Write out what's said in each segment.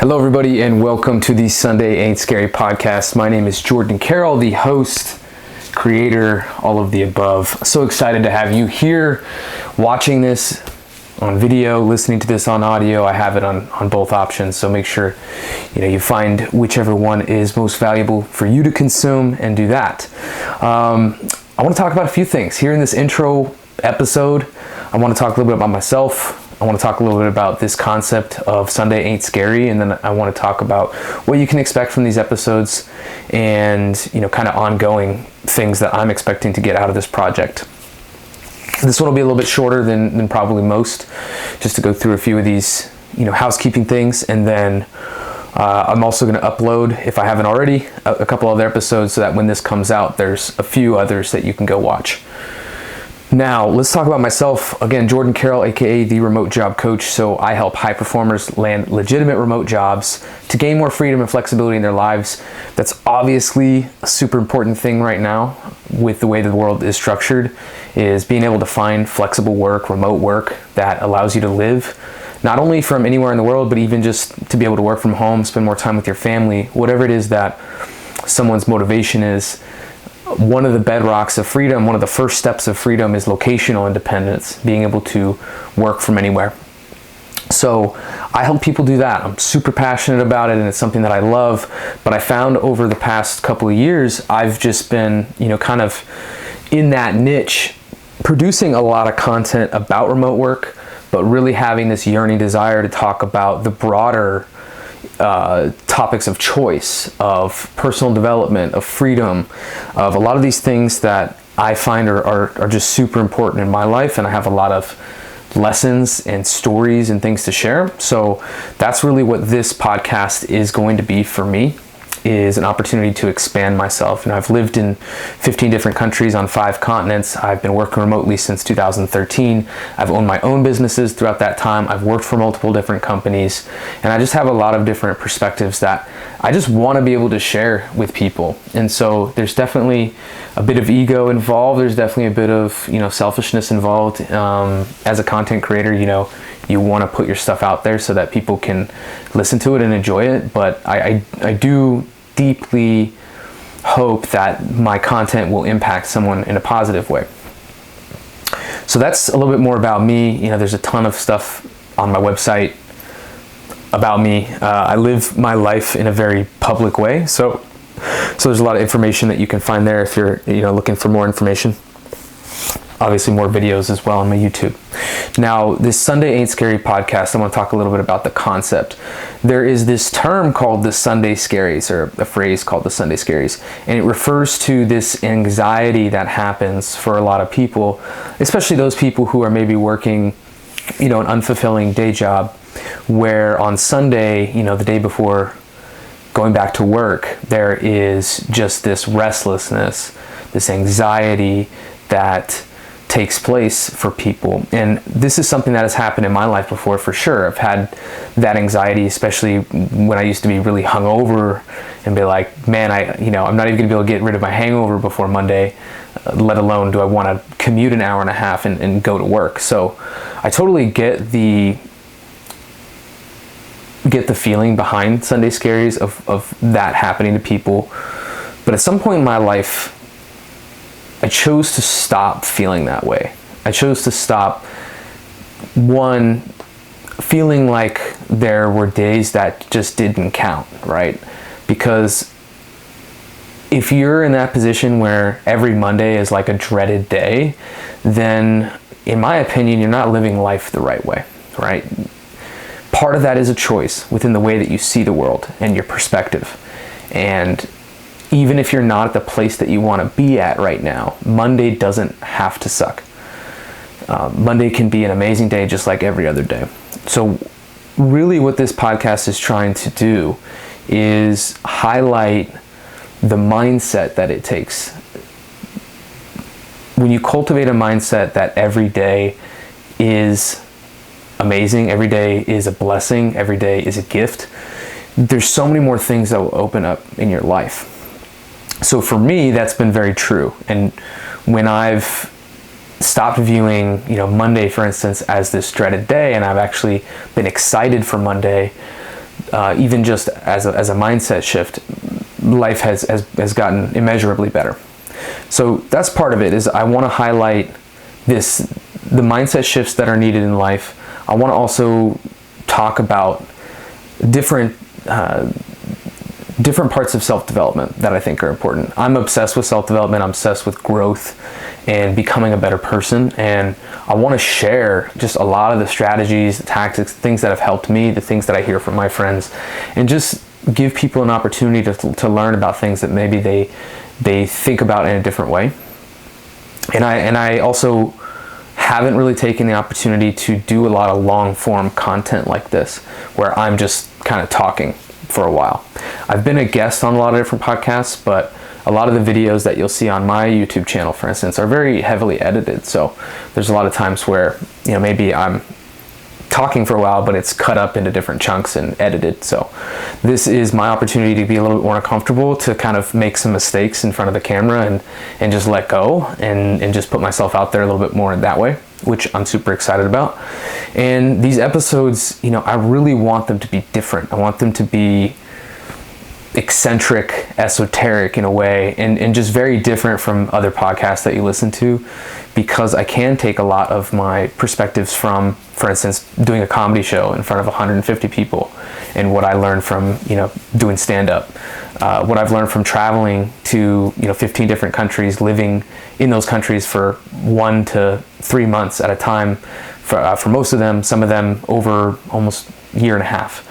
Hello, everybody, and welcome to the Sunday Ain't Scary podcast. My name is Jordan Carroll, the host, creator, all of the above. So excited to have you here watching this on video, listening to this on audio. I have it on both options, so make sure you find whichever one is most valuable for you to consume and do that. I want to talk about a few things here in this intro episode. I want to talk a little bit about myself. I want to talk a little bit about this concept of Sunday Ain't Scary, and then I want to talk about what you can expect from these episodes and kind of ongoing things that I'm expecting to get out of this project. This one will be a little bit shorter than probably most, just to go through a few of these housekeeping things, and then I'm also going to upload, if I haven't already, a couple other episodes so that when this comes out, there's a few others that you can go watch. Now, let's talk about myself. Again, Jordan Carroll, aka the Remote Job Coach. So I help high performers land legitimate remote jobs to gain more freedom and flexibility in their lives. That's obviously a super important thing right now with the way the world is structured, is being able to find flexible work, remote work that allows you to live not only from anywhere in the world, but even just to be able to work from home, spend more time with your family, whatever it is that someone's motivation is. One of the bedrocks of freedom, one of the first steps of freedom is locational independence, being able to work from anywhere. So I help people do that. I'm super passionate about it, and it's something that I love. But I found over the past couple of years, I've just been, kind of in that niche, producing a lot of content about remote work, but really having this yearning desire to talk about the broader topics of choice, of personal development, of freedom, of a lot of these things that I find are just super important in my life, and I have a lot of lessons and stories and things to share. So that's really what this podcast is going to be for me, is an opportunity to expand myself. And I've lived in 15 different countries on 5 continents. I've been working remotely since 2013. I've owned my own businesses throughout that time. I've worked for multiple different companies, and I just have a lot of different perspectives that I just want to be able to share with people. And so there's definitely a bit of ego involved. There's definitely a bit of, selfishness involved. As a content creator, you want to put your stuff out there so that people can listen to it and enjoy it. But I do deeply hope that my content will impact someone in a positive way. So that's a little bit more about me. There's a ton of stuff on my website about me. I live my life in a very public way. So there's a lot of information that you can find there if you're looking for more information. Obviously more videos as well on my YouTube. Now, this Sunday Ain't Scary podcast, I want to talk a little bit about the concept. There is this term called the Sunday Scaries, or a phrase called the Sunday Scaries, and it refers to this anxiety that happens for a lot of people, especially those people who are maybe working, an unfulfilling day job, where on Sunday, the day before going back to work, there is just this restlessness, this anxiety that takes place for people. And this is something that has happened in my life before, for sure. I've had that anxiety, especially when I used to be really hungover and be like, man, I'm not even gonna be able to get rid of my hangover before Monday, let alone do I want to commute an hour and a half and go to work. So I totally get the feeling behind Sunday Scaries of that happening to people. But at some point in my life, I chose to stop feeling that way. I chose to stop, one, feeling like there were days that just didn't count, right? Because if you're in that position where every Monday is like a dreaded day, then in my opinion, you're not living life the right way, right? Part of that is a choice within the way that you see the world and your perspective. And even if you're not at the place that you want to be at right now, Monday doesn't have to suck. Monday can be an amazing day just like every other day. So really what this podcast is trying to do is highlight the mindset that it takes. When you cultivate a mindset that every day is amazing, every day is a blessing, every day is a gift, there's so many more things that will open up in your life. So for me, that's been very true. And when I've stopped viewing, Monday, for instance, as this dreaded day, and I've actually been excited for Monday, even just as a mindset shift, life has gotten immeasurably better. So that's part of it, is I want to highlight the mindset shifts that are needed in life. I want to also talk about different parts of self-development that I think are important. I'm obsessed with self-development. I'm obsessed with growth and becoming a better person. And I want to share just a lot of the strategies, the tactics, things that have helped me, the things that I hear from my friends, and just give people an opportunity to learn about things that maybe they think about in a different way. And I also haven't really taken the opportunity to do a lot of long form content like this, where I'm just kind of talking for a while. I've been a guest on a lot of different podcasts, but a lot of the videos that you'll see on my YouTube channel, for instance, are very heavily edited. So there's a lot of times where, maybe I'm talking for a while, but it's cut up into different chunks and edited. So this is my opportunity to be a little bit more comfortable, to kind of make some mistakes in front of the camera and just let go and just put myself out there a little bit more in that way, which I'm super excited about. And these episodes, I really want them to be different. I want them to be eccentric, esoteric in a way, and just very different from other podcasts that you listen to, because I can take a lot of my perspectives from, for instance, doing a comedy show in front of 150 people, and what I learned from, doing stand-up, what I've learned from traveling to, 15 different countries, living in those countries for 1 to 3 months at a time, for most of them, some of them over almost a year and a half.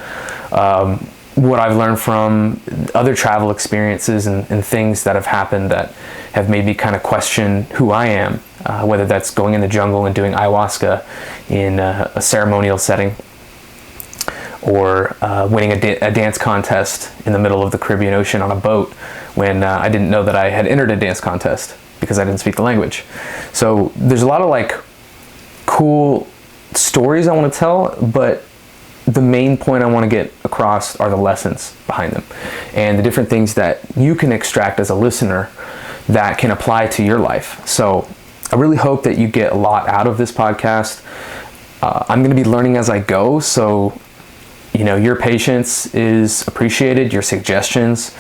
What I've learned from other travel experiences and things that have happened that have made me kind of question who I am, whether that's going in the jungle and doing ayahuasca in a ceremonial setting, or winning a dance contest in the middle of the Caribbean Ocean on a boat when I didn't know that I had entered a dance contest because I didn't speak the language. So there's a lot of cool stories I want to tell, but the main point I want to get across are the lessons behind them and the different things that you can extract as a listener that can apply to your life. So I really hope that you get a lot out of this podcast. I'm going to be learning as I go, so your patience is appreciated, your suggestions,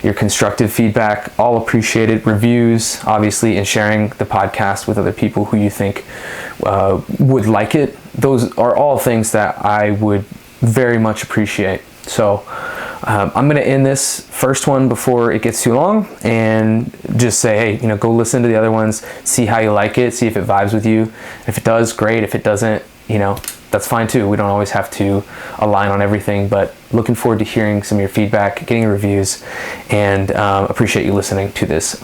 your constructive feedback, all appreciated. Reviews, obviously, and sharing the podcast with other people who you think would like it. Those are all things that I would very much appreciate. So I'm going to end this first one before it gets too long and just say, hey, go listen to the other ones, see how you like it, see if it vibes with you. If it does, great. If it doesn't, that's fine too. We don't always have to align on everything, but looking forward to hearing some of your feedback, getting reviews, and appreciate you listening to this.